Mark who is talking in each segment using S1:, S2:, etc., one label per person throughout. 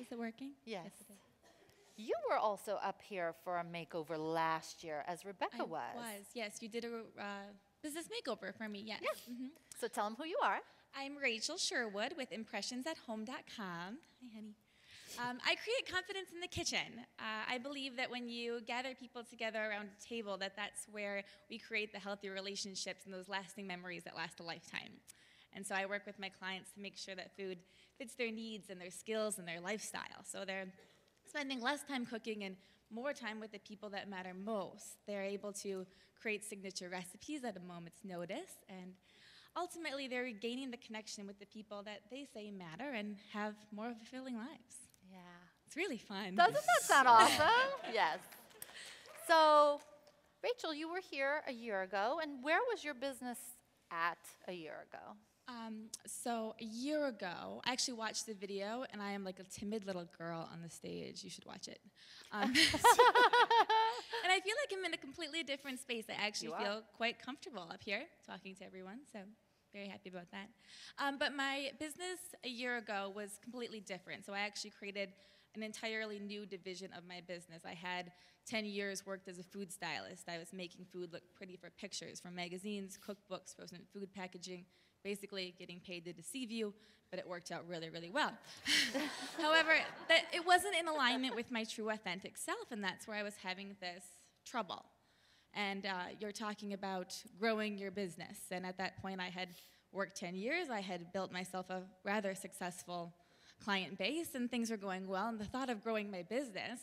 S1: Is it working?
S2: Yes.
S1: Yes, it is.
S2: You were also up here for a makeover last year, as Rebecca was.
S1: Yes. You did a business makeover for me, yes.
S2: Yeah. So tell them who you are.
S1: I'm Rachel Sherwood with ImpressionsAtHome.com. Hi, honey. I create confidence in the kitchen. I believe that when you gather people together around a table, that's where we create the healthy relationships and those lasting memories that last a lifetime. And so I work with my clients to make sure that food fits their needs and their skills and their lifestyle. So they're spending less time cooking and more time with the people that matter most. They're able to create signature recipes at a moment's notice, and ultimately they're gaining the connection with the people that they say matter and have more fulfilling lives.
S2: Yeah.
S1: It's really fun.
S2: Doesn't that sound awesome? Yes. So, Rachel, you were here a year ago, and where was your business at a year ago?
S1: So a year ago, I actually watched the video, and I am like a timid little girl on the stage. You should watch it. And I feel like I'm in a completely different space. I actually feel quite comfortable up here talking to everyone, so very happy about that. But my business a year ago was completely different. So I actually created an entirely new division of my business. I had 10 years worked as a food stylist. I was making food look pretty for pictures from magazines, cookbooks, frozen food packaging, basically getting paid to deceive you, but it worked out really, really well. However, it wasn't in alignment with my true authentic self, and that's where I was having this trouble. And you're talking about growing your business, and at that point I had worked 10 years, I had built myself a rather successful client base, and things were going well, and the thought of growing my business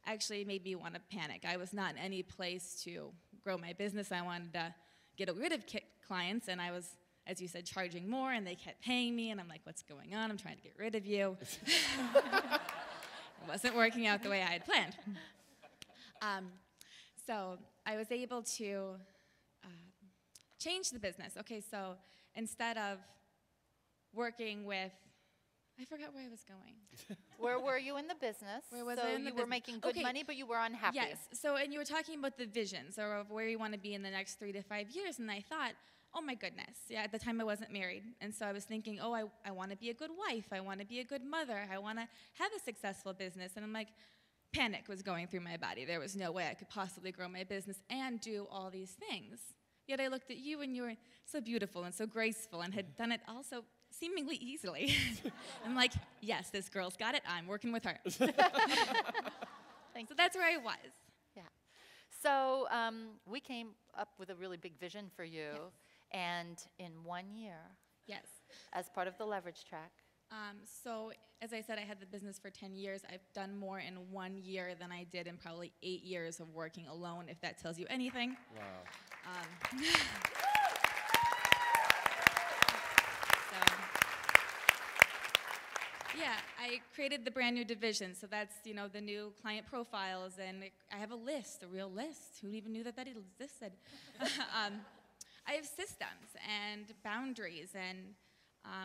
S1: actually made me want to panic. I was not in any place to grow my business. I wanted to get rid of clients, and I was, as you said, charging more, and they kept paying me, and I'm like, what's going on? I'm trying to get rid of you. It wasn't working out the way I had planned. So I was able to change the business. Okay, so instead of working with, I forgot where I was going.
S2: Where were you in the business?
S1: Where was I in the
S2: you were making good money, but you were unhappy.
S1: Yes. So, and you were talking about the vision, so of where you want to be in the next 3 to 5 years, and I thought, oh my goodness. Yeah, at the time I wasn't married, and so I was thinking, oh, I want to be a good wife. I want to be a good mother. I want to have a successful business. And I'm like, panic was going through my body. There was no way I could possibly grow my business and do all these things. Yet I looked at you, and you were so beautiful and so graceful and had done it also seemingly easily. I'm like, yes, this girl's got it. I'm working with her. So that's where I was.
S2: Yeah. So we came up with a really big vision for you.
S1: Yes.
S2: And in 1 year,
S1: yes,
S2: as part of the leverage track.
S1: So as I said, I had the business for 10 years. I've done more in 1 year than I did in probably 8 years of working alone, if that tells you anything.
S3: Wow.
S1: Yeah, I created the brand new division, so that's, the new client profiles, and I have a list, a real list. Who even knew that existed? I have systems and boundaries, and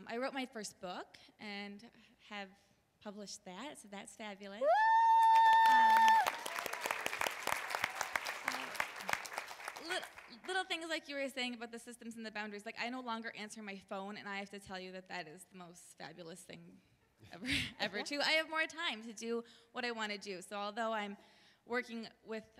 S1: I wrote my first book and have published that, so that's fabulous. Little things like you were saying about the systems and the boundaries, like I no longer answer my phone, and I have to tell you that is the most fabulous thing ever too. I have more time to do what I want to do. So although I'm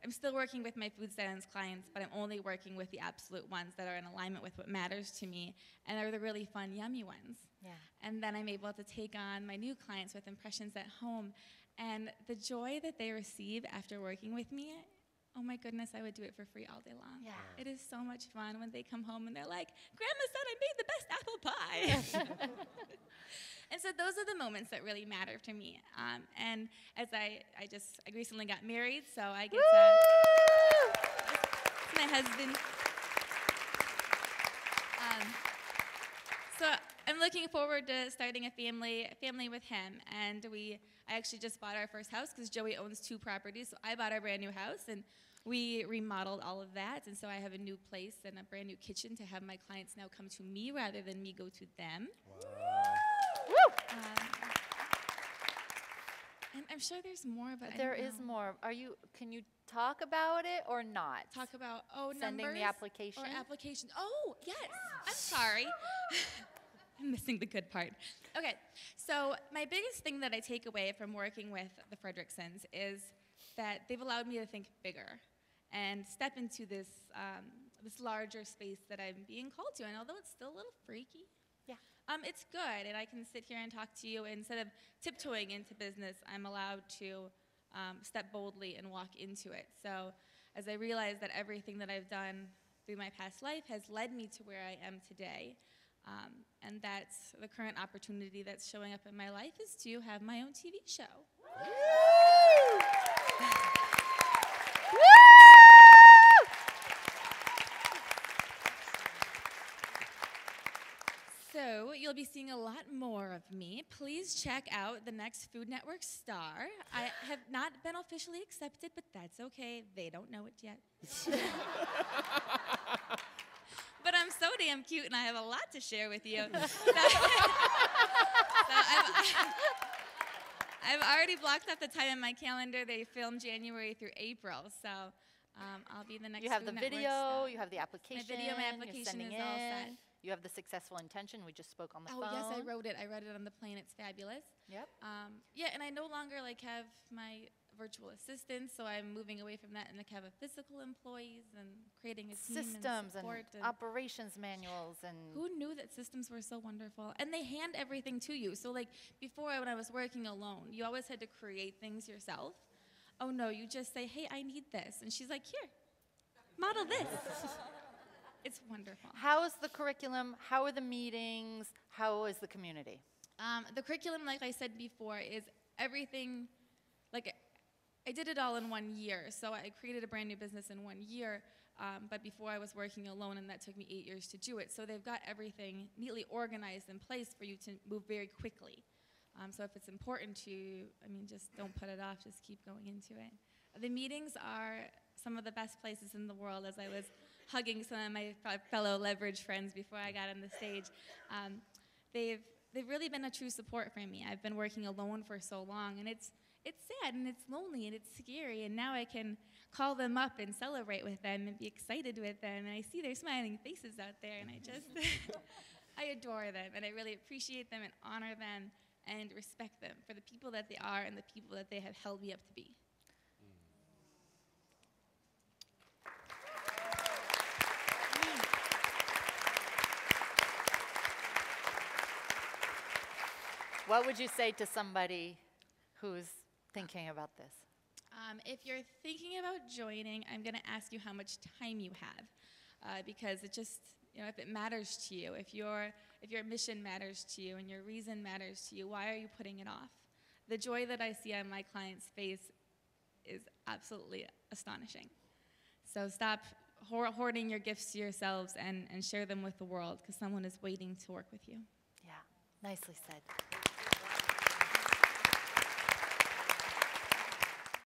S1: still working with my food stylist clients, but I'm only working with the absolute ones that are in alignment with what matters to me, and are the really fun, yummy ones.
S2: Yeah.
S1: And then I'm able to take on my new clients with Impressions at Home, and the joy that they receive after working with me, oh my goodness, I would do it for free all day long.
S2: Yeah.
S1: It is so much fun when they come home and they're like, Grandma said I made the best apple pie. And so those are the moments that really matter to me. And as I recently got married, so I get to, my husband. So I'm looking forward to starting a family with him. And I actually just bought our first house because Joey owns 2 properties. So I bought our brand new house, and we remodeled all of that. And so I have a new place and a brand new kitchen to have my clients now come to me rather than me go to them.
S3: Wow.
S1: And I'm sure there's more, but
S2: There is more. Can you talk about it or not?
S1: Talk about,
S2: sending
S1: numbers
S2: the application?
S1: or application. Oh, yes. I'm sorry. I'm missing the good part. Okay, so my biggest thing that I take away from working with the Fredricksons is that they've allowed me to think bigger and step into this, this larger space that I'm being called to. And although it's still a little freaky,
S2: Yeah.
S1: it's good. And I can sit here and talk to you. Instead of tiptoeing into business, I'm allowed to step boldly and walk into it. So as I realize that everything that I've done through my past life has led me to where I am today, and that's the current opportunity that's showing up in my life is to have my own TV show. So you'll be seeing a lot more of me. Please check out the next Food Network star. I have not been officially accepted, but that's okay. They don't know it yet. But I'm so damn cute, and I have a lot to share with you. I've already blocked off the time in my calendar. They film January through April, so I'll be the next.
S2: You have the
S1: Food Network
S2: video,
S1: star.
S2: you have the application.
S1: My video, my application
S2: you're
S1: is all set.
S2: You have the successful intention. We just spoke on the phone.
S1: Oh yes, I wrote it. I read it on the plane. It's fabulous.
S2: Yep.
S1: Yeah, and I no longer have my virtual assistants, so I'm moving away from that and have a physical employees and creating a team
S2: Systems
S1: and support
S2: and operations manuals and.
S1: Who knew that systems were so wonderful? And they hand everything to you. So before when I was working alone, you always had to create things yourself. Oh no, you just say, hey, I need this. And she's like, here, model this. It's wonderful.
S2: How is the curriculum? How are the meetings? How is the community?
S1: The curriculum, like I said before, is everything, I did it all in 1 year. So I created a brand new business in 1 year, but before I was working alone, and that took me 8 years to do it. So they've got everything neatly organized in place for you to move very quickly. So if it's important to you, just don't put it off. Just keep going into it. The meetings are some of the best places in the world. As I was hugging some of my fellow leverage friends before I got on the stage, they've really been a true support for me. I've been working alone for so long, and it's sad and it's lonely and it's scary, and now I can call them up and celebrate with them and be excited with them, and I see their smiling faces out there, and I just I adore them, and I really appreciate them and honor them and respect them for the people that they are and the people that they have held me up to be.
S2: What would you say to somebody who's thinking about this?
S1: If you're thinking about joining, I'm going to ask you how much time you have, because it just, if it matters to you, if your mission matters to you and your reason matters to you, why are you putting it off? The joy that I see on my client's face is absolutely astonishing. So stop hoarding your gifts to yourselves and share them with the world, because someone is waiting to work with you.
S2: Yeah, nicely said.